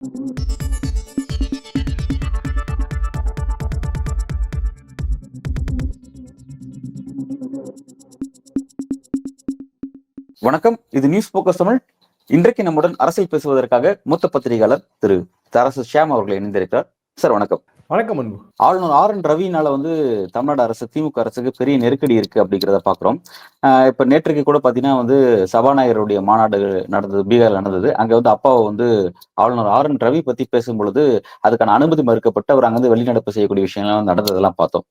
வணக்கம். இது news focus Tamil. இன்றைக்கு நம்முடன் அரசியல் பேசுவதற்காக மூத்த பத்திரிகையாளர் திரு தரசு ஷியாம் அவர்கள் இணைந்திருக்கிறார். சார் வணக்கம். வணக்கம் அன்பு. ஆளுநர் ஆர்.என். ரவினால தமிழ்நாடு அரசு திமுக அரசுக்கு பெரிய நெருக்கடி இருக்கு அப்படிங்கிறத பாக்குறோம். இப்ப நேற்றுக்கு கூட பாத்தீங்கன்னா சபாநாயகருடைய மாநாடு நடந்தது, பீகார்ல நடந்தது. அங்க அப்பாவை ஆளுநர் ஆர்.என். ரவி பத்தி பேசும்பொழுது அதுக்கான அனுமதி மறுக்கப்பட்டு அவர் அங்கிருந்து வெளிநடப்பு செய்யக்கூடிய விஷயங்கள்லாம் நடந்ததெல்லாம் பார்த்தோம்.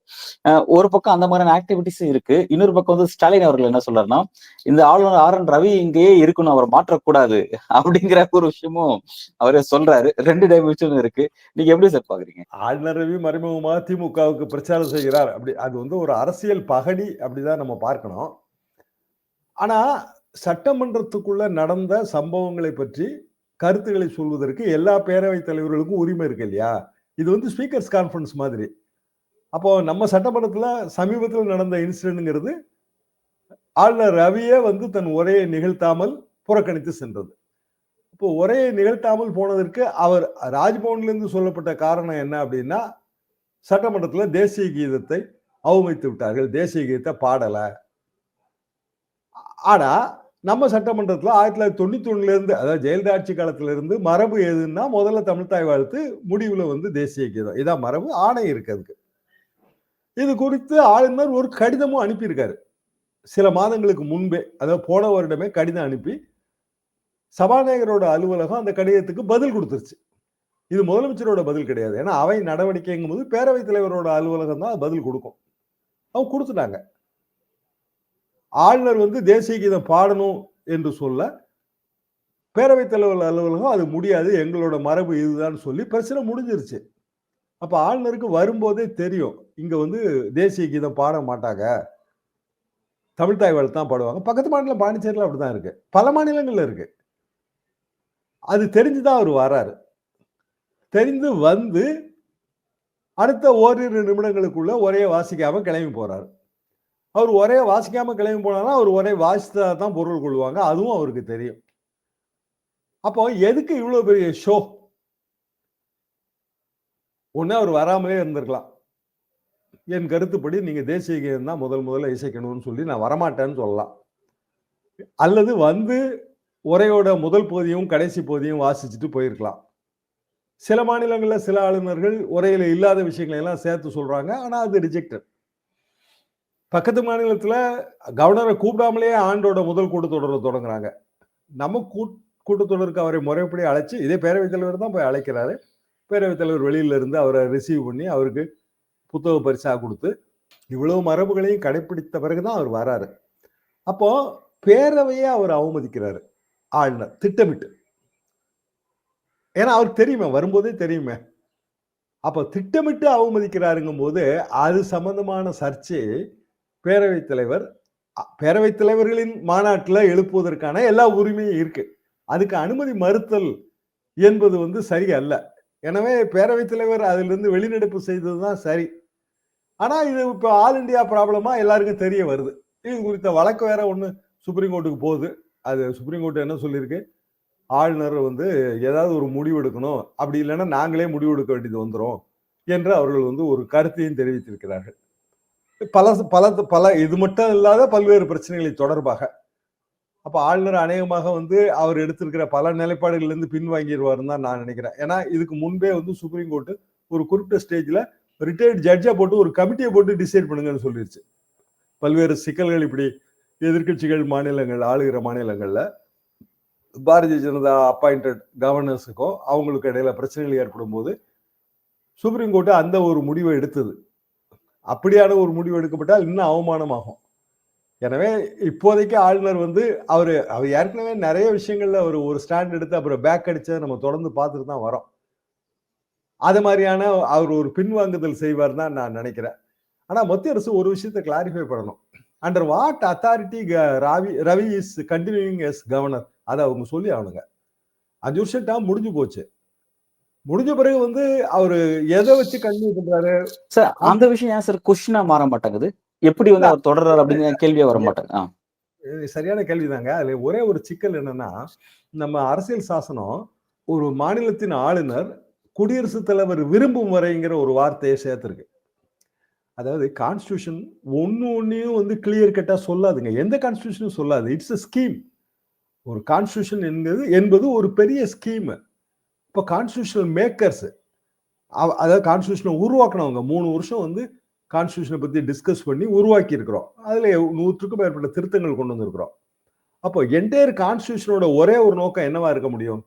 ஒரு பக்கம் அந்த மாதிரியான ஆக்டிவிட்டிஸும் இருக்கு. இன்னொரு பக்கம் ஸ்டாலின் அவர்கள் என்ன சொல்றாருன்னா, இந்த ஆளுநர் ஆர்.என். ரவி இங்கேயே இருக்கணும், அவர் மாற்றக்கூடாது அப்படிங்கிற ஒரு விஷயமும் அவரே சொல்றாரு. ரெண்டு டைமென்ஷனும் இருக்கு. நீங்க எப்படி சார் பாக்குறீங்க? ஆளுநர் ரவி மறைமுகமாக திமுகவுக்கு பிரச்சாரம் செய்கிறார். அப்படி அது ஒரு அரசியல் பகடி அப்படிதான் நம்ம பார்க்கணும். ஆனா சட்டமன்றத்துக்குள்ள நடந்த சம்பவங்களை பற்றி கருத்துக்களை சொல்வதற்கு எல்லா பேரவைத் தலைவர்களுக்கும் உரிமை இருக்கு இல்லையா? இது ஸ்பீக்கர்ஸ் கான்ஃபரன்ஸ் மாதிரி. அப்போ நம்ம சட்டமன்றத்துல சமீபத்தில் நடந்த இன்சிடென்ட்ங்கிறது ஆளுநர் ரவியே தன் உரையை நிகழ்த்தாமல் புறக்கணித்து சென்றது. இப்போ உரையை நிகழ்த்தாமல் போனதற்கு அவர் ராஜ்பவன்லேருந்து சொல்லப்பட்ட காரணம் என்ன அப்படின்னா, சட்டமன்றத்துல தேசிய கீதத்தை அவமதித்து விட்டார்கள், தேசிய கீதத்தை பாடல. ஆனா நம்ம சட்டமன்றத்துல 1991 இருந்து, அதாவது ஜெயலலிதா ஆட்சி காலத்துல இருந்து மரபு எதுன்னா முதல்ல தமிழ்த்தாய் வாழ்த்து, முடிவுல தேசிய கீதம். இதான் மரபு, ஆணை இருக்கு அதுக்கு. இது குறித்து ஆளுநர் ஒரு கடிதமும் அனுப்பியிருக்காரு சில மாதங்களுக்கு முன்பே. அதாவது போன வருடமே கடிதம் அனுப்பி சபாநாயகரோட அலுவலகம் அந்த கடிதத்துக்கு பதில் கொடுத்துருச்சு. இது முதலமைச்சரோட பதில் கிடையாது. ஏன்னா அவை நடவடிக்கைங்கும் போது பேரவைத் தலைவரோட அலுவலகம் தான் பதில் கொடுக்கும். அவங்க கொடுத்துட்டாங்க. ஆளுநர் தேசிய கீதம் பாடணும் என்று சொல்ல பேரவைத் தலைவர் அலுவலகம் அது முடியாது, எங்களோட மரபு இதுதான் சொல்லி பிரச்சனை முடிஞ்சிருச்சு. அப்ப ஆளுநருக்கு வரும்போதே தெரியும், இங்க தேசிய கீதம் பாட மாட்டாங்க, தமிழ்த்தாய் வாழ்த்து தான் பாடுவாங்க. பக்கத்து மாநிலம் பாண்டிச்சேரியில் அப்படிதான் இருக்கு, பல மாநிலங்கள்ல இருக்கு. அது தெரிஞ்சுதான் அவர் வராரு. தெரிந்து அடுத்த ஓரிரு நிமிடங்களுக்குள்ள உரையை வாசிக்காம கிளம்பி போறாரு. அவர் உரையை வாசிக்காம கிளம்பி போனாலும் அவர் உரையை வாசித்தா தான் பொருள் கொள்வாங்க, அதுவும் அவருக்கு தெரியும். அப்போ எதுக்கு இவ்வளவு பெரிய ஷோ? ஒண்ணு அவர் வராமலே இருந்திருக்கலாம். என் கருத்துப்படி நீங்க தேசிய கீதம் தான் முதல்ல இசைக்கணும்னு சொல்லி நான் வரமாட்டேன்னு சொல்லலாம். அல்லது உரையோட முதல் பகுதியும் கடைசி பகுதியும் வாசிச்சுட்டு போயிருக்கலாம். சில மாநிலங்கள்ல சில ஆளுநர்கள் உரையில இல்லாத விஷயங்களை எல்லாம் சேர்த்து சொல்றாங்க, ஆனா அது ரிஜெக்டட். பக்கத்து மாநிலத்துல கவர்னரை கூப்பிடாமலேயே ஆண்டோட முதல் கூட்டத்தொடரை தொடங்குறாங்க. நம்ம கூட்டத்தொடருக்கு அவரை முறைப்படி அழைச்சு, இதே பேரவைத் தலைவர் தான் போய் அழைக்கிறாரு. பேரவைத் தலைவர் வெளியில இருந்து அவரை ரிசீவ் பண்ணி அவருக்கு புத்தக பரிசா கொடுத்து இவ்வளவு மரபுகளையும் கடைபிடித்த பிறகுதான் அவர் வராரு. அப்போ பேரவையே அவர் அவமதிக்கிறாரு ஆளுநர், திட்டமிட்டு. ஏன்னா அவருக்கு தெரியுமே, வரும்போதே தெரியுமே. அப்ப திட்டமிட்டு அவமதிக்கிறாருங்கும் போது அது சம்பந்தமான சர்ச்சை பேரவைத் தலைவர்களின் மாநாட்டில் எழுப்புவதற்கான எல்லா உரிமையும் இருக்கு. அதுக்கு அனுமதி மறுத்தல் என்பது சரி அல்ல. எனவே பேரவைத் தலைவர் அதிலிருந்து வெளிநடப்பு செய்ததுதான் சரி. ஆனா இது இப்ப ஆல் இண்டியா ப்ராப்ளமா எல்லாருக்கும் தெரிய வருது. இது குறித்த வழக்கு வேற ஒண்ணு சுப்ரீம் கோர்ட்டுக்கு போகுது. அது சுப்ரீம் கோர்ட் என்ன சொல்லியிருக்கு, ஆளுநர் ஏதாவது ஒரு முடிவு எடுக்கணும், அப்படி இல்லைன்னா நாங்களே முடிவு எடுக்க வேண்டியது வந்துடும் என்று அவர்கள் ஒரு கருத்தையும் தெரிவித்திருக்கிறார்கள். பல இது மட்டும் இல்லாத பல்வேறு பிரச்சனைகளை தொடர்பாக. அப்ப ஆளுநர் அநேகமாக அவர் எடுத்திருக்கிற பல நிலைப்பாடுகள்ல இருந்து பின்வாங்கிடுவாருன்னு தான் நான் நினைக்கிறேன். ஏன்னா இதுக்கு முன்பே சுப்ரீம் கோர்ட் ஒரு குறிப்பிட்ட ஸ்டேஜ்ல ரிட்டையர்ட் ஜட்ஜா போட்டு ஒரு கமிட்டியை போட்டு டிசைட் பண்ணுங்கன்னு சொல்லிருச்சு. பல்வேறு சிக்கல்கள் இப்படி எதிர்கட்சிகள் மாநிலங்கள், ஆளுகிற மாநிலங்கள்ல பாரதிய ஜனதா அப்பாயிண்டட் கவர்னர்ஸுக்கும் அவங்களுக்கு இடையில பிரச்சனைகள் ஏற்படும் போது சுப்ரீம் கோர்ட் அந்த ஒரு முடிவை எடுத்தது. அப்படியான ஒரு முடிவு எடுக்கப்பட்டால் இன்னும் அவமானமாகும். எனவே இப்போதைக்கு ஆளுநர் அவர் ஏற்கனவே நிறைய விஷயங்கள்ல ஒரு ஸ்டாண்ட் எடுத்து அப்புறம் பேக் அடிச்சதை நம்ம தொடர்ந்து பார்த்துட்டு தான் வரோம். அது மாதிரியான அவர் ஒரு பின்வாங்குதல் செய்வார் தான் நான் நினைக்கிறேன். ஆனா மத்திய அரசு ஒரு விஷயத்தை கிளாரிஃபை பண்ணணும். Under what authority Ravi is continuing as governor, அதை அவங்க சொல்லி ஆகணுங்க. 5 வருஷம் டேர்ம் முடிஞ்சு போச்சு. முடிஞ்ச பிறகு அவரு எதை வச்சு கண்டினியூ பண்றாரு சார்? அந்த விஷயம் ஏன் சார் கொஸ்டினா மாற மாட்டேங்குது? எப்படி அவர் தொடர்றாரு அப்படிங்கிற கேள்வியே வர மாட்டாங்க. சரியான கேள்விதாங்க. அதுல ஒரே ஒரு சிக்கல் என்னன்னா, நம்ம அரசியல் சாசனம் ஒரு மாநிலத்தின் ஆளுநர் குடியரசுத் தலைவர் விரும்பும் வரைங்கிற ஒரு வார்த்தையை சேர்த்திருக்கு. அதாவது கான்ஸ்டிடியூஷன் ஒன்னையும் வந்து கிளியர் கட்டா சொல்லாதுங்க. எந்த கான்ஸ்டிடியூஷனும் சொல்லாது. It's a scheme. ஒரு கான்ஸ்டிடியூஷன் என்பது ஒரு பெரிய ஸ்கீம். இப்போ கான்ஸ்டிடியூஷனல் மேக்கர்ஸ், அதாவது கான்ஸ்டிடியூஷனை உருவாக்குனவங்க 3 வருஷம் வந்து கான்ஸ்டிடியூஷனை பத்தி டிஸ்கஸ் பண்ணி உருவாக்கி இருக்கிறோம். அதுல 100க்கும் மேற்பட்ட திருத்தங்கள் கொண்டு வந்திருக்கிறோம். அப்போ என்டையர் கான்ஸ்டிடியூஷனோட ஒரே ஒரு நோக்கம் என்னவா இருக்க முடியும்?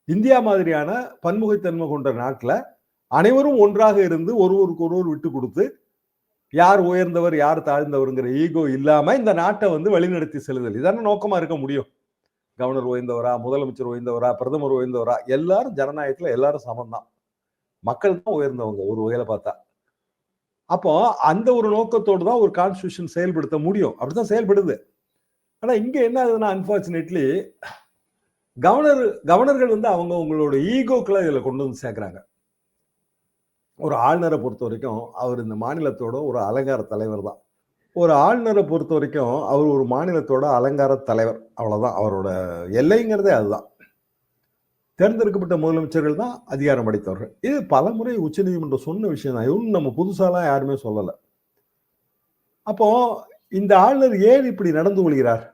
இந்தியா மாதிரியான பன்முகத்தன்மை கொண்ட நாட்டுல அனைவரும் ஒன்றாக இருந்து ஒருவருக்கு ஒருவர் விட்டு கொடுத்து யார் உயர்ந்தவர் யார் தாழ்ந்தவருங்கிற ஈகோ இல்லாம இந்த நாட்டை வந்து வழிநடத்தி செல்லுதல், இதான நோக்கமா இருக்க முடியும். கவர்னர் உயர்ந்தவரா, முதலமைச்சர் உயர்ந்தவரா, பிரதமர் உயர்ந்தவரா, எல்லாரும் ஜனநாயகத்துல எல்லாரும் சமம் தான். மக்கள் தான் உயர்ந்தவங்க ஒரு வகையில பார்த்தா. அப்போ அந்த ஒரு நோக்கத்தோடு தான் ஒரு கான்ஸ்டிடியூஷன் செயல்படுத்த முடியும். அப்படிதான் செயல்படுது. ஆனா இங்க என்ன ஆகுதுன்னா, அன்பார்ச்சுனேட்லி கவர்னர்கள் வந்து அவங்களோட ஈகோக்களை இதுல கொண்டு வந்து சேர்க்கிறாங்க. ஒரு ஆளுநரை பொறுத்த வரைக்கும் அவர் இந்த மாநிலத்தோட ஒரு அலங்கார தலைவர் தான். ஒரு ஆளுநரை பொறுத்த வரைக்கும் அவர் ஒரு மாநிலத்தோட அலங்கார தலைவர், அவ்வளவுதான். அவரோட எல்லைங்கிறதே அதுதான். தேர்ந்தெடுக்கப்பட்ட முதலமைச்சர்கள் தான் அதிகாரம் படைத்தவர்கள். இது பலமுறை உச்சநீதிமன்றம் சொன்ன விஷயம் தான். இவங்க நம்ம புதுசாலாம் யாருமே சொல்லல. அப்போ இந்த ஆளுநர் ஏன் இப்படி நடந்து கொள்கிறார்?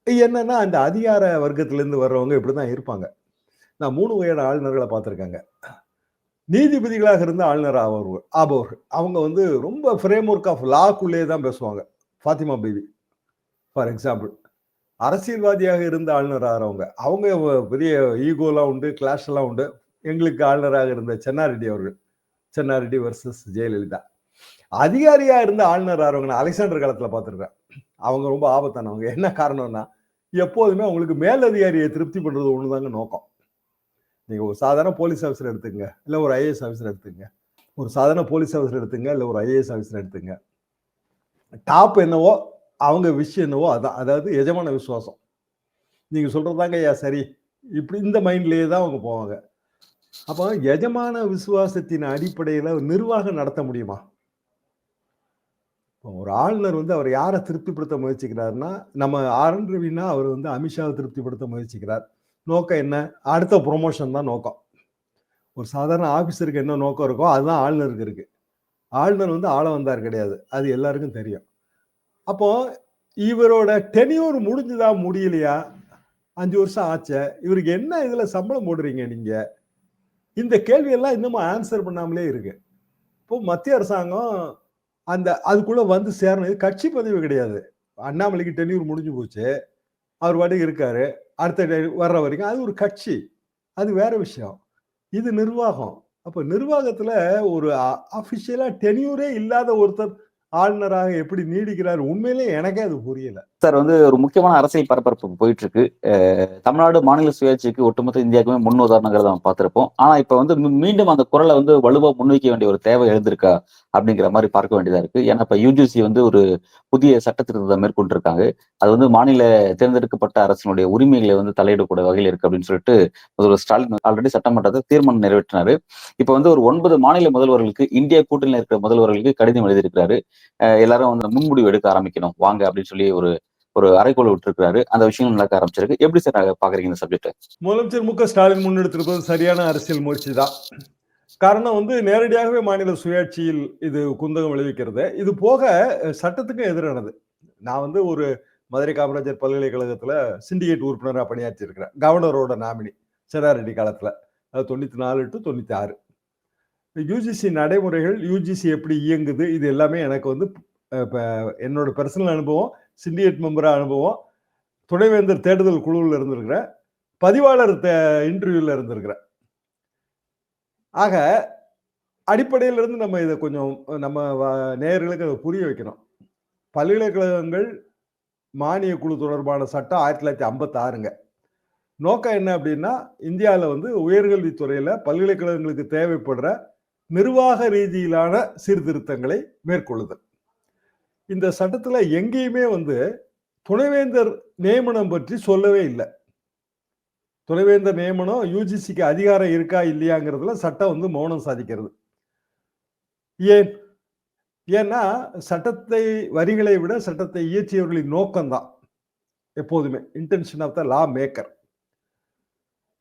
என்னன்னா, அந்த அதிகார வர்க்கத்திலிருந்து வர்றவங்க இப்படிதான் இருப்பாங்க. நான் 3 வகையான ஆளுநர்களை பார்த்திருக்கேங்க. நீதிபதிகளாக இருந்த ஆளுநர் ஆபவர்கள் அவங்க வந்து ரொம்ப ஃப்ரேம் ஒர்க் ஆஃப் லாக்குள்ளே தான் பேசுவாங்க. Fathima Bibi for example. அரசியல்வாதியாக இருந்த ஆளுநர் ஆகிறவங்க அவங்க பெரிய ஈகோலாம் உண்டு, கிளாஷ் எல்லாம் உண்டு. எங்களுக்கு ஆளுநராக இருந்த சென்னாரெட்டி அவர்கள், சென்னாரெட்டி வர்சஸ் ஜெயலலிதா. அதிகாரியா இருந்த ஆளுநர் ஆகிறவங்க நான் அலெக்சாண்டர் காலத்துல பார்த்துருக்கேன். அவங்க ரொம்ப ஆபத்தானவங்க. என்ன காரணம்னா, எப்போதுமே அவங்களுக்கு மேலதிகாரியை திருப்தி பண்றது ஒண்ணுதாங்க நோக்கம். நீங்க ஒரு சாதாரண போலீஸ் ஆஃபீஸர் எடுத்துங்க, இல்ல ஒரு ஐஏஎஸ் ஆஃபீஸர் எடுத்துங்க. ஒரு சாதாரண போலீஸ் ஆஃபீஸர் எடுத்துங்க, இல்ல ஒரு ஐஏஎஸ் ஆஃபீஸர் எடுத்துங்க. டாப் என்னவோ அவங்க விஷயம் என்னவோ அதான். அதாவது எஜமான விசுவாசம். நீங்க சொல்றதாங்க ஐயா சரி, இப்படி இந்த மைண்ட்லயே தான் அவங்க போவாங்க. அப்போ எஜமான விசுவாசத்தின் அடிப்படையில நிர்வாகம் நடத்த முடியுமா? ஒரு ஆளுநர் வந்து அவர் யாரை திருப்திப்படுத்த முயற்சிக்கிறாருன்னா, நம்ம ஆர் என் ரவினா அவர் வந்து அமித்ஷாவை திருப்திப்படுத்த முயற்சிக்கிறார். நோக்கம் என்ன? அடுத்த ப்ரொமோஷன் தான் நோக்கம். ஒரு சாதாரண ஆபீசருக்கு என்ன நோக்கம் இருக்கோ அதுதான் ஆளுநருக்கு இருக்கு. ஆளுநர் வந்து ஆள வந்தார் கிடையாது. அது எல்லாருக்கும் தெரியும். அப்போ இவரோட டென்யூர் முடிஞ்சுதா முடியலையா? 5 வருஷம் ஆச்சே. இவருக்கு என்ன இதுல சம்பளம் போடுறீங்க நீங்க? இந்த கேள்வி எல்லாம் இன்னமும் ஆன்சர் பண்ணாமலே இருக்கு. இப்போ மத்திய அரசாங்கம் அதுக்குள்ள வந்து சேரணும். இது கட்சி பதவி கிடையாது. அண்ணாமலைக்கு டென்யூர் முடிஞ்சு போச்சு. அவர் பாட்டுக்கு இருக்காரு. அடுத்த வர்ற வரைக்கும் அது ஒரு கட்சி. அது வேற விஷயம். இது நிர்வாகம். அப்ப நிர்வாகத்துல ஒரு அபிஷியலா டென்யூரே இல்லாத ஒருத்தர் ஆளுநராக எப்படி நீடிக்கிறார்? உண்மையிலேயே எனக்கே அது புரியல. சார் வந்து ஒரு முக்கியமான அரசியல் பரபரப்பு போயிட்டு இருக்கு. தமிழ்நாடு மாநில சுயாட்சிக்கு ஒட்டுமொத்த இந்தியாவுக்குமே முன் உதாரணங்கிறத நம்ம பார்த்திருப்போம். ஆனா இப்ப வந்து மீண்டும் அந்த குரலை வந்து வலுவா முன்வைக்க வேண்டிய ஒரு தேவை எழுந்திருக்கா அப்படிங்கிற மாதிரி பார்க்க வேண்டியதா இருக்கு. ஏன்னா இப்ப யுஜிசி வந்து ஒரு புதிய சட்ட திருத்தத்தை மேற்கொண்டிருக்காங்க. அது வந்து மாநில தேர்ந்தெடுக்கப்பட்ட அரசினுடைய உரிமைகளை வந்து தலையிடக்கூடிய வகையில் இருக்கு அப்படின்னு சொல்லிட்டு முதல்வர் ஸ்டாலின் ஆல்ரெடி சட்டமன்றத்தில் தீர்மானம் நிறைவேற்றினாரு. இப்ப வந்து ஒரு 9 மாநில முதல்வர்களுக்கு, இந்தியா கூட்டணியில் இருக்கிற முதல்வர்களுக்கு கடிதம் எழுதியிருக்கிறாரு. எல்லாரும் வந்து முன்முடிவு எடுக்க ஆரம்பிக்கணும் வாங்க அப்படின்னு சொல்லி ஒரு அறைகோள் விட்டுருக்காரு. அந்த விஷயம் நடக்க ஆரம்பிச்சிருக்கு. எப்படி சார் பாக்குறீங்க இந்த சப்ஜெக்ட்? முதலமைச்சர் மு க ஸ்டாலின் முன்னெடுத்திருப்பது சரியான அரசியல் முயற்சி தான். காரணம் வந்து நேரடியாகவே மாநில சுயாட்சியில் இது குந்தகம் விளைவிக்கிறது. இது போக சட்டத்துக்கும் எதிரானது. நான் வந்து ஒரு மதுரை காமராஜர் பல்கலைக்கழகத்துல சிண்டிகேட் உறுப்பினராக பணியாற்றி இருக்கிறேன். கவர்னரோட நாமினி சென்னாரெட்டி காலத்துல. அது 94 to 96. யூஜிசி நடைமுறைகள், யூஜிசி எப்படி இயங்குது, இது எல்லாமே எனக்கு வந்து என்னோட பர்சனல் அனுபவம், சிண்டிகேட் மெம்பரா அனுபவம், துணைவேந்தர் தேடுதல் குழுவில் இருந்திருக்கிறேன், பதிவாளர் இன்டர்வியூல இருந்திருக்கிறேன். ஆக அடிப்படையில இருந்து நம்ம இதை கொஞ்சம் நம்ம நேயர்களுக்கு அதை புரிய வைக்கணும். பல்கலைக்கழகங்கள் மானிய குழு தொடர்பான சட்டம் 1956ங்க. நோக்கம் என்ன அப்படின்னா, இந்தியாவில் வந்து உயர்கல்வித்துறையில பல்கலைக்கழகங்களுக்கு தேவைப்படுற நிர்வாக ரீதியிலான சீர்திருத்தங்களை மேற்கொள்ளுதல். இந்த சட்டத்துல எங்கேயுமே வந்து துணைவேந்தர் நியமனம் பற்றி சொல்லவே இல்லை. துணைவேந்தர் நியமனம் யூஜிசிக்கு அதிகாரம் இருக்கா இல்லையாங்கிறதுல சட்டம் வந்து மௌனம் சாதிக்கிறது. ஏன்னா சட்டத்தை வரிகளை விட சட்டத்தை இயற்றியவர்களின் நோக்கம்தான் எப்போதுமே intention of the law maker.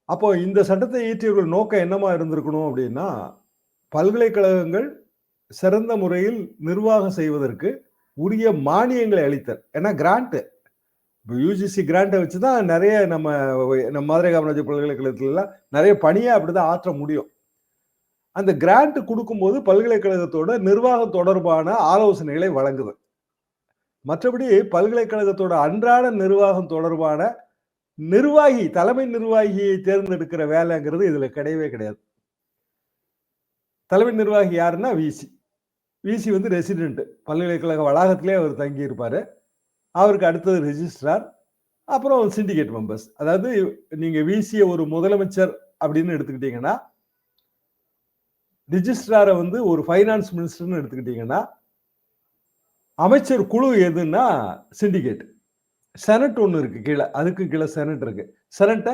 அப்போ இந்த சட்டத்தை இயற்றியவர்கள் நோக்கம் என்னமா இருந்திருக்கணும் அப்படின்னா, பல்கலைக்கழகங்கள் சிறந்த முறையில் நிர்வாகம் செய்வதற்கு உரிய மானியங்களை அளித்தல். ஏன்னா கிராண்ட் யுஜிசி கிராண்ட வச்சு தான் நிறைய நம்ம மதுரை காமராஜர் பல்கலைக்கழகத்துல நிறைய பணியை அப்படிதான் ஆற்ற முடியும். அந்த கிராண்ட் கொடுக்கும்போது பல்கலைக்கழகத்தோட நிர்வாகம் தொடர்பான ஆலோசனைகளை வழங்குது. மற்றபடி பல்கலைக்கழகத்தோட அன்றாட நிர்வாகம் தொடர்பான நிர்வாகி, தலைமை நிர்வாகியை தேர்ந்தெடுக்கிற வேலைங்கிறது இதுல கிடையவே கிடையாது. தலைமை நிர்வாகி யாருன்னா விசி. விசி வந்து ரெசிடென்ட், பல்கலைக்கழக வளாகத்திலே அவர் தங்கி இருப்பாரு. அவருக்கு அடுத்தது ரெஜிஸ்ட்ரார், அப்புறம் சிண்டிகேட் மெம்பர்ஸ். அதாவது நீங்க விசிய ஒரு முதலமைச்சர் அப்படின்னு எடுத்துக்கிட்டீங்கன்னா, ரிஜிஸ்ட்ராரை வந்து ஒரு ஃபைனான்ஸ் மினிஸ்டர்னு எடுத்துக்கிட்டீங்கன்னா, அமைச்சர் குழு எதுன்னா சிண்டிகேட். செனட் ஒண்ணு இருக்கு கீழே, அதுக்கு கீழே செனட் இருக்கு. செனட்டை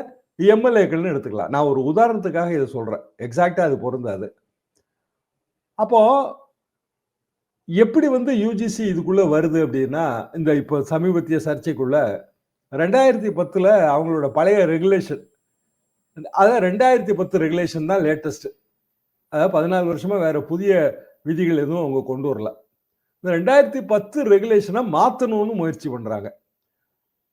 எம்எல்ஏக்கள்னு எடுத்துக்கலாம். நான் ஒரு உதாரணத்துக்காக இதை சொல்றேன், எக்ஸாக்டா அது பொருந்தாது. அப்போ எப்படி வந்து யுஜிசி இதுக்குள்ள வருது அப்படின்னா, இந்த இப்போ சமீபத்திய சர்ச்சைக்குள்ள 2010ல அவங்களோட பழைய ரெகுலேஷன், அதாவது 2010 ரெகுலேஷன் தான் லேட்டஸ்ட். அதாவது 14 வருஷமா வேற புதிய விதிகள் எதுவும் அவங்க கொண்டு வரல. இந்த 2010 ரெகுலேஷனை மாத்தணும்னு முயற்சி பண்றாங்க.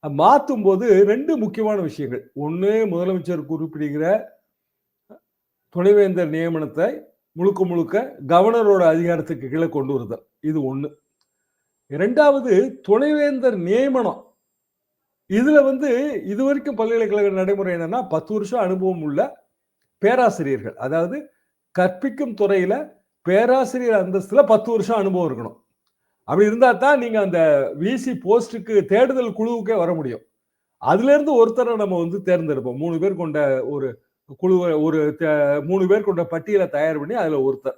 மாத்தும் போது 2 முக்கியமான விஷயங்கள். ஒண்ணு, முதலமைச்சர் குறிப்பிடுகிற துணைவேந்தர் நியமனத்தை முழுக்க முழுக்க கவர்னரோட அதிகாரத்துக்கு கீழே கொண்டு வருதல், இது ஒண்ணு. இரண்டாவது, துணைவேந்தர் நியமனம். இதுல வந்து இதுவரைக்கும் பல்கலைக்கழக நடைமுறை என்னன்னா, 10 வருஷம் அனுபவம் உள்ள பேராசிரியர்கள், அதாவது கற்பிக்கும் துறையில பேராசிரியர் அந்தஸ்துல 10 வருஷம் அனுபவம் இருக்கணும். அப்படி இருந்தா தான் நீங்க அந்த விசி போஸ்டுக்கு தேடுதல் குழுவுக்கே வர முடியும். அதுல இருந்து ஒருத்தரை நம்ம வந்து தேர்ந்தெடுப்போம். 3 பேர் கொண்ட ஒரு குழுவை, ஒரு 3 பேர் கொண்ட பட்டியலை தயார் பண்ணி அதுல ஒருத்தர்.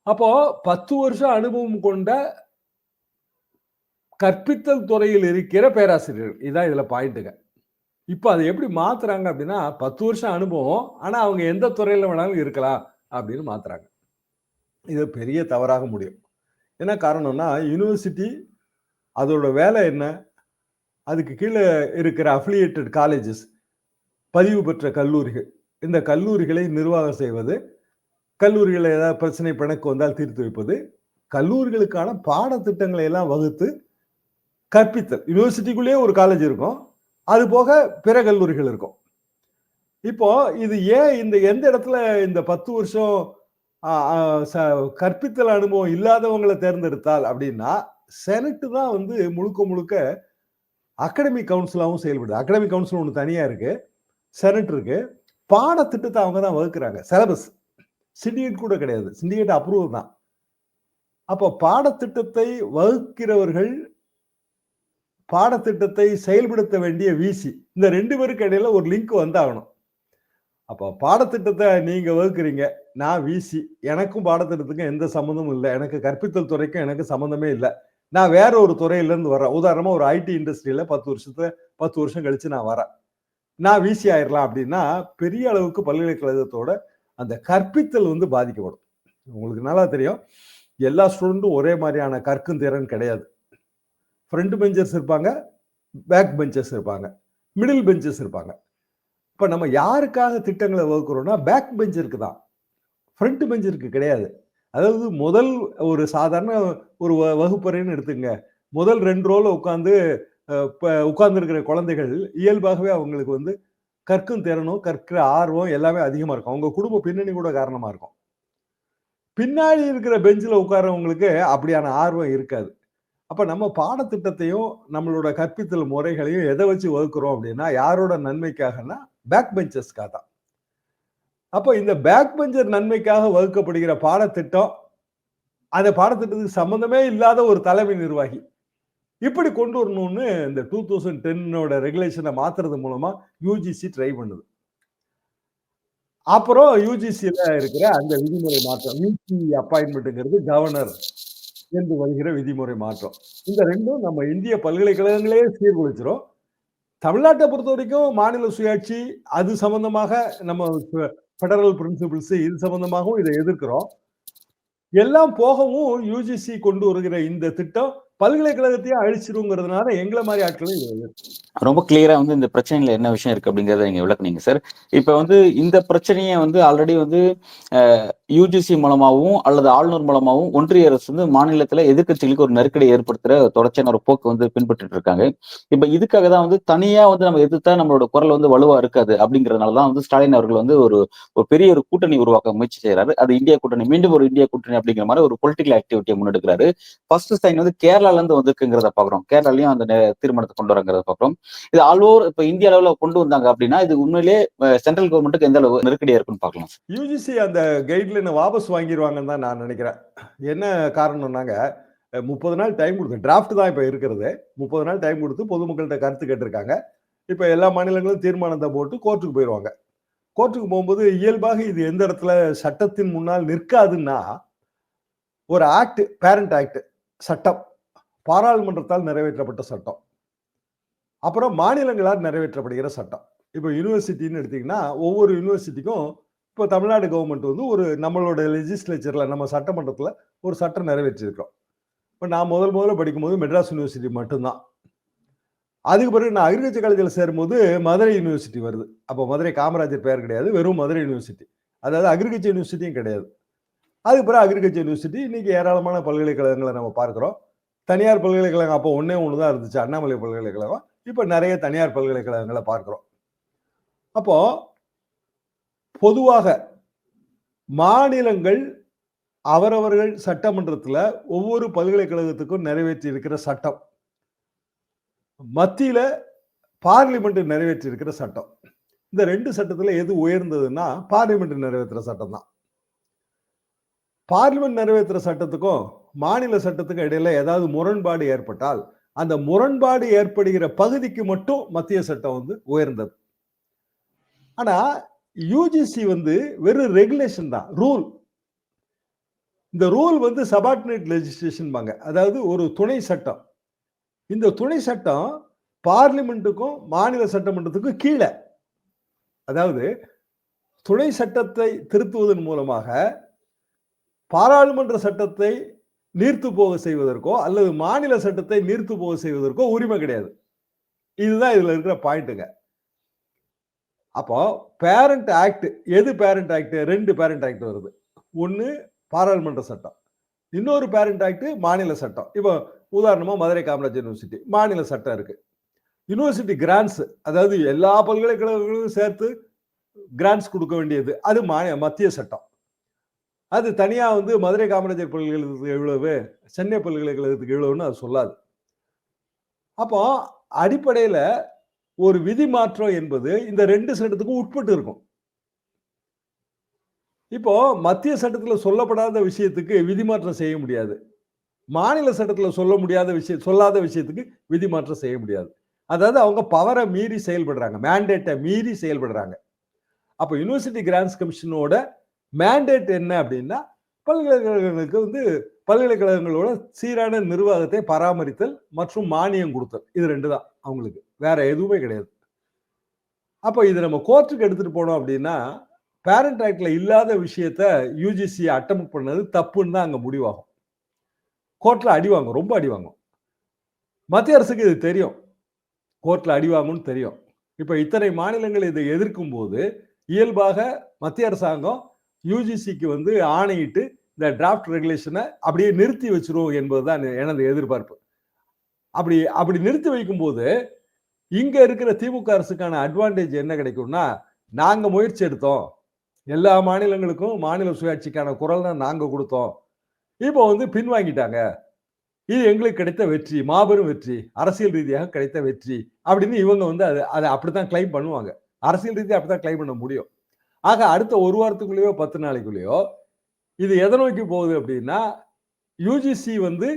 அப்போ 10 வருஷம் அனுபவம் கொண்ட கற்பித்தல் துறையில் இருக்கிற பேராசிரியர்கள், இதான் இதுல பாயிண்ட்டுங்க. இப்ப அதை எப்படி மாத்துறாங்க அப்படின்னா, 10 வருஷம் அனுபவம், ஆனா அவங்க எந்த துறையில வேணாலும் இருக்கலாம் அப்படின்னு மாத்துறாங்க. இது பெரிய தவறாக முடியும். என்ன காரணம்னா, யூனிவர்சிட்டி அதோட வேலை என்ன? அதுக்கு கீழே இருக்கிற அஃபிலியேட்டட் காலேஜஸ், பதிவு பெற்ற கல்லூரிகள், இந்த கல்லூரிகளை நிர்வாகம் செய்வது, கல்லூரிகளை ஏதாவது பிரச்சனை பிணக்கு வந்தால் தீர்த்து வைப்பது, கல்லூரிகளுக்கான பாடத்திட்டங்களை எல்லாம் வகுத்து கற்பித்தல். யூனிவர்சிட்டிக்குள்ளேயே ஒரு காலேஜ் இருக்கும், அது போக பிற கல்லூரிகள் இருக்கும். இப்போ இது ஏன் எந்த இடத்துல இந்த 10 வருஷம் கற்பித்தல் அனுபவம் இல்லாதவங்களை தேர்ந்தெடுத்தால் அப்படின்னா, செனட் தான் வந்து முழுக்க முழுக்க அகாடமிக் கவுன்சிலாவும் செயல்படுது. அகாடமிக் கவுன்சில் ஒன்று தனியா இருக்கு, செனட் இருக்கு. பாடத்திட்டத்தை அவங்க தான் வகுக்கிறாங்க, சிலபஸ். சிண்டிகேட் கூட கிடையாது, சிண்டிகேட் அப்ரூவல் தான். அப்போ பாடத்திட்டத்தை வகுக்கிறவர்கள், பாடத்திட்டத்தை செயல்படுத்த வேண்டிய விசி, இந்த 2 பேருக்கு இடையில ஒரு லிங்க் வந்தாகணும். அப்போ பாடத்திட்டத்தை நீங்க வகுக்கிறீங்க, நான் விசி, எனக்கும் பாடத்திட்டத்துக்கும் எந்த சம்மந்தமும் இல்லை, எனக்கு கற்பித்தல் துறைக்கும் எனக்கு சம்மந்தமே இல்லை, நான் வேற ஒரு துறையிலேருந்து வரேன். உதாரணமா ஒரு ஐடி இண்டஸ்ட்ரியில 10 வருஷம் கழிச்சு நான் வரேன், நான் விசி ஆயிடலாம் அப்படின்னா, பெரிய அளவுக்கு பல்கலைக்கழகத்தோட அந்த கற்பித்தல் வந்து பாதிக்கப்படும். உங்களுக்கு நல்லா தெரியும், எல்லா ஸ்டூடெண்ட்டும் ஒரே மாதிரியான கற்கும் திறன் கிடையாது. ஃப்ரண்ட் பெஞ்சர்ஸ் இருப்பாங்க, பேக் பெஞ்சர்ஸ் இருப்பாங்க, மிடில் பெஞ்சர்ஸ் இருப்பாங்க. இப்ப நம்ம யாருக்காக திட்டங்களை வகுக்கிறோம்னா, பேக் பெஞ்சருக்கு தான், ஃப்ரண்ட் பெஞ்சருக்கு கிடையாது. அதாவது முதல் ஒரு சாதாரண ஒரு வகுப்பறைன்னு எடுத்துங்க, முதல் 2 ரோல உட்கார்ந்து இருக்கிற குழந்தைகள் இயல்பாகவே அவங்களுக்கு வந்து கற்கும் திறனும் கற்கிற ஆர்வம் எல்லாமே அதிகமா இருக்கும். அவங்க குடும்ப பின்னணி கூட காரணமா இருக்கும். பின்னாடி இருக்கிற பெஞ்சில் உட்கார்றவங்களுக்கு அப்படியான ஆர்வம் இருக்காது. அப்ப நம்ம பாடத்திட்டத்தையும் நம்மளோட கற்பித்தல் முறைகளையும் எதை வச்சு வகுக்கிறோம் அப்படின்னா, யாரோட நன்மைக்காகனா, பேக் பெஞ்சர்ஸ்க்காக தான். அப்போ இந்த பேக் பெஞ்சர் நன்மைக்காக வகுக்கப்படுகிற பாடத்திட்டம், அந்த பாடத்திட்டத்துக்கு சம்பந்தமே இல்லாத ஒரு தலைமை நிர்வாகி இப்படி கொண்டு வரணும்னு இந்த 2010 ரெகுலேஷனை மாத்துறது மூலமா யூஜிசி ட்ரை பண்ணுது. அப்புறம் யூஜிசியில இருக்கிற அந்த விதிமுறை மாற்றம், விசி அப்பாயின்மெண்ட்ங்கிறது கவர்னர் என்று வருகிற விதிமுறை மாற்றம், இந்த 2ம் நம்ம இந்திய பல்கலைக்கழகங்களே சீர்குலைச்சிரும். தமிழ்நாட்டை பொறுத்த வரைக்கும் மாநில சுயாட்சி, அது சம்பந்தமாக நம்ம ஃபெடரல் பிரின்சிபிள்ஸ், இது சம்பந்தமாகவும் இதை எதிர்க்கிறோம். எல்லாம் போகவும் யூஜிசி கொண்டு வருகிற இந்த திட்டம் பல்கலைக்கழகத்தையும் அழிச்சிருங்கிறதுனால எங்களை மாதிரி ஆட்களும் இது ரொம்ப கிளியரா வந்து இந்த பிரச்சனையில என்ன விஷயம் இருக்கு அப்படிங்கறத நீங்க விளக்குனீங்க சார். இப்ப வந்து இந்த பிரச்சனைய வந்து ஆல்ரெடி வந்து யுஜிசி மூலமாவும் அல்லது ஆளுநர் மூலமாவும் ஒன்றிய அரசு வந்து மாநிலத்துல எதிர்க்கட்சிகளுக்கு ஒரு நெருக்கடி ஏற்படுத்துற தொடர்ச்சியான ஒரு போக்கு வந்து பின்பற்றிட்டு இருக்காங்க. இப்ப இதுக்காக தான் வந்து தனியா வந்து நம்ம எதிர்த்தா நம்மளோட குரல் வந்து வலுவா இருக்காது அப்படிங்கறதுனாலதான் வந்து ஸ்டாலின் அவர்கள் வந்து ஒரு ஒரு பெரிய ஒரு கூட்டணி உருவாக்க முயற்சி செய்யறாரு. அது இந்தியா கூட்டணி, மீண்டும் ஒரு இந்தியா கூட்டணி அப்படிங்கிற மாதிரி ஒரு பொலிட்டிக்கல் ஆக்டிவிட்டியை முன்னெடுக்கிறாரு. ஃபர்ஸ்ட் சைன் வந்து கேரளால இருந்து வந்திருக்குங்கிறத பாக்குறோம். கேரளாலயும் அந்த தீர்மானத்தை கொண்டு வரங்கிறத பாக்குறோம். இது ஆல் ஓவர் இப்ப இந்திய அளவுல கொண்டு வந்தாங்க அப்படின்னா இது உண்மையிலேயே சென்ட்ரல் கவர்மெண்ட்டுக்கு எந்த அளவு நெருக்கடியா இருக்குன்னு பார்க்கலாம். யுஜிசி அந்த கைட்லைனை வாபஸ் வாங்கிடுவாங்கன்னு தான் நான் நினைக்கிறேன். என்ன காரணம்னாங்க, 30 நாள் டைம் கொடுத்து டிராஃப்ட் தான் இப்ப இருக்கிறது. 30 நாள் டைம் கொடுத்து பொதுமக்கள்கிட்ட கருத்து கேட்டிருக்காங்க. இப்ப எல்லா மாநிலங்களும் தீர்மானத்தை போட்டு கோர்ட்டுக்கு போயிடுவாங்க. கோர்ட்டுக்கு போகும்போது இயல்பாக இது எந்த இடத்துல சட்டத்தின் முன்னால் நிற்காதுன்னா, ஒரு ஆக்ட், பேரண்ட் ஆக்ட் சட்டம், பாராளுமன்றத்தால் நிறைவேற்றப்பட்ட சட்டம், அப்புறம் மாநிலங்களால் நிறைவேற்றப்படுகிற சட்டம். இப்போ யூனிவர்சிட்டின்னு எடுத்தீங்கன்னா ஒவ்வொரு யூனிவர்சிட்டிக்கும் இப்போ தமிழ்நாடு கவர்மெண்ட் வந்து ஒரு நம்மளோட லெஜிஸ்லேச்சர்ல நம்ம சட்டமன்றத்தில் ஒரு சட்டம் நிறைவேற்றிருக்கோம். இப்போ நான் முதல்ல படிக்கும்போது மெட்ராஸ் யூனிவர்சிட்டி மட்டும்தான். அதுக்கு பிறகு நான் அக்ரிகல்ச்சர் காலேஜில் சேரும்போது மதுரை யூனிவர்சிட்டி வருது. அப்போ மதுரை காமராஜர் பெயர் கிடையாது, வெறும் மதுரை யூனிவர்சிட்டி. அதாவது அக்ரிகல்ச்சர் யூனிவர்சிட்டியும் கிடையாது. அதுக்கு பிறகு அக்ரிகல்ச்சர் யூனிவர்சிட்டி, இன்னைக்கு ஏராளமான பல்கலைக்கழகங்களை நம்ம பார்க்கிறோம். தனியார் பல்கலைக்கழகம் அப்போ ஒன்னே ஒன்று தான் இருந்துச்சு, அண்ணாமலை பல்கலைக்கழகம். இப்போ நிறைய தனியார் பல்கலைக்கழகங்களை பார்க்கிறோம். அப்போ பொதுவாக மாநிலங்கள் அவரவர்கள் சட்டமன்றத்தில் ஒவ்வொரு பல்கலைக்கழகத்துக்கும் நிறைவேற்றி இருக்கிற சட்டம், மத்தியில பார்லிமெண்ட் நிறைவேற்றி இருக்கிற சட்டம், இந்த ரெண்டு சட்டத்துல எது உயர்ந்ததுன்னா பார்லிமெண்ட் நிறைவேற்றுற சட்டம் தான். பார்லிமெண்ட் நிறைவேற்றுற சட்டத்துக்கும் மாநில சட்டத்துக்கும் இடையில ஏதாவது முரண்பாடு ஏற்பட்டால் அந்த முரண்பாடு ஏற்படுகிற பகுதிக்கு மட்டும் மத்திய சட்டம் வந்து உயர்ந்தது. ஆனா யூஜிசி வந்து வெறும் ரெகுலேஷன் தான், ரூல். இந்த ரூல் வந்து சபார்டினேட் லெஜிஸ்லேஷன் பாங்க, அதாவது ஒரு துணை சட்டம். இந்த துணை சட்டம் பார்லிமெண்ட்டுக்கும் மாநில சட்டமன்றத்துக்கும் கீழே, அதாவது துணை சட்டத்தை திருத்துவதன் மூலமாக பாராளுமன்ற சட்டத்தை நீர்த்து போக செய்வதற்கோ அல்லது மாநில சட்டத்தை நீர்த்து போக செய்வதற்கோ உரிமை கிடையாது. இதுதான் இதுல இருக்கிற பாயிண்ட்டுங்க. அப்போ பேரண்ட் ஆக்ட், எது பேரண்ட் ஆக்ட்? ரெண்டு பேரண்ட் ஆக்ட் வருது. ஒன்னு பாராளுமன்ற சட்டம், இன்னொரு பேரண்ட் ஆக்ட் மாநில சட்டம். இப்போ உதாரணமா மதுரை காமராஜர் யூனிவர்சிட்டி மாநில சட்டம் இருக்கு. யூனிவர்சிட்டி கிராண்ட்ஸ், அதாவது எல்லா பல்கலைக்கழகங்களும் சேர்த்து கிராண்ட்ஸ் கொடுக்க வேண்டியது, அது மத்திய சட்டம். அது தனியா வந்து மதுரை காமராஜர் பல்கலைக்கழகத்துக்கு எவ்வளவு, சென்னை பல்கலைக்கழகத்துக்கு எவ்வளவுன்னு அது சொல்லாது. அப்போ அடிப்படையில ஒரு விதி மாற்றம் என்பது இந்த ரெண்டு சட்டத்துக்கும் உட்பட்டு இருக்கும். இப்போ மத்திய சட்டத்துல சொல்லப்படாத விஷயத்துக்கு விதி மாற்றம் செய்ய முடியாது, மாநில சட்டத்துல சொல்லாத விஷயத்துக்கு விதி மாற்றம் செய்ய முடியாது. அதாவது அவங்க பவரை மீறி செயல்படுறாங்க, மேண்டேட்டை மீறி செயல்படுறாங்க. அப்ப யூனிவர்சிட்டி கிராண்ட்ஸ் கமிஷனோட மேண்டேட் என்ன அப்படின்னா, பல்கலைக்கழகங்களுக்கு வந்து பல்கலைக்கழகங்களோட சீரான நிர்வாகத்தை பராமரித்தல் மற்றும் மானியம் கொடுத்தல், இது ரெண்டு தான் அவங்களுக்கு, வேற எதுவுமே கிடையாது. அப்ப இது நம்ம கோர்ட்டுக்கு எடுத்துட்டு போனோம் அப்படின்னா பேரண்ட் ஆக்ட்ல இல்லாத விஷயத்த யூஜிசி அட்டம் பண்ணது தப்புன்னு தான் அங்க முடிவாகும். கோர்ட்ல அடி வாங்கும், ரொம்ப அடி வாங்கும். மத்திய அரசுக்கு இது தெரியும், கோர்ட்ல அடி வாங்கும்னு தெரியும். இப்ப இத்தனை மாநிலங்கள் இதை எதிர்க்கும் போது இயல்பாக மத்திய அரசாங்கம் யூஜிசிக்கு வந்து ஆணையிட்டு இந்த டிராஃப்ட் ரெகுலேஷனை அப்படியே நிறுத்தி வச்சிரும் என்பதுதான் எனது எதிர்பார்ப்பு. அப்படி நிறுத்தி வைக்கும் போது இங்க இருக்கிற திமுக அரசுக்கான அட்வான்டேஜ் என்ன கிடைக்கும்னா, நாங்க முயற்சி எடுத்தோம், எல்லா மாநிலங்களுக்கும் மாநில சுயாட்சிக்கான குரல் தான் நாங்க கொடுத்தோம், இப்போ வந்து பின்வாங்கிட்டாங்க, இது எங்களுக்கு கிடைத்த வெற்றி, மாபெரும் வெற்றி, அரசியல் ரீதியாக கிடைத்த வெற்றி அப்படின்னு இவங்க வந்து அதை அப்படித்தான் கிளைம் பண்ணுவாங்க. அரசியல் ரீதியாக அப்படித்தான் கிளைம் பண்ண முடியும். ஆக அடுத்த ஒரு வாரத்துக்குள்ளேயோ 10 நாளைக்குள்ளேயோ இது எதை நோக்கி போகுது அப்படின்னா, யூஜிசி வந்து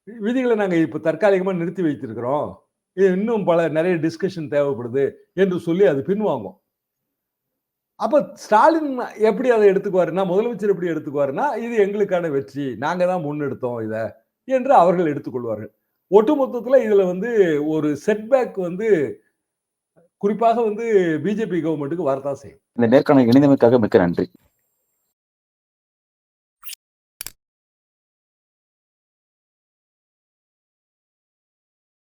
விதிகளை நாங்க இப்ப தற்காலிகமா நிறுத்தி வைத்திருக்கிறோம், இது இன்னும் நிறைய டிஸ்கஷன் தேவைப்படுது என்று சொல்லி அது பின்வாங்கும். அப்ப ஸ்டாலின் எப்படி அதை எடுத்துக்குவாருன்னா, முதலமைச்சர் எப்படி எடுத்துக்குவாருன்னா, இது எங்களுக்கான வெற்றி, நாங்க தான் முன்னெடுத்தோம் இதை என்று அவர்கள் எடுத்துக்கொள்வார்கள். ஒட்டுமொத்தத்துல இதுல வந்து ஒரு செட்பேக் வந்து குறிப்பாக வந்து பிஜேபி கவர்மெண்ட்டுக்கு வரதான் செய்யும். இந்த நேர்காணல் இணைந்தமைக்காக மிக்க நன்றி.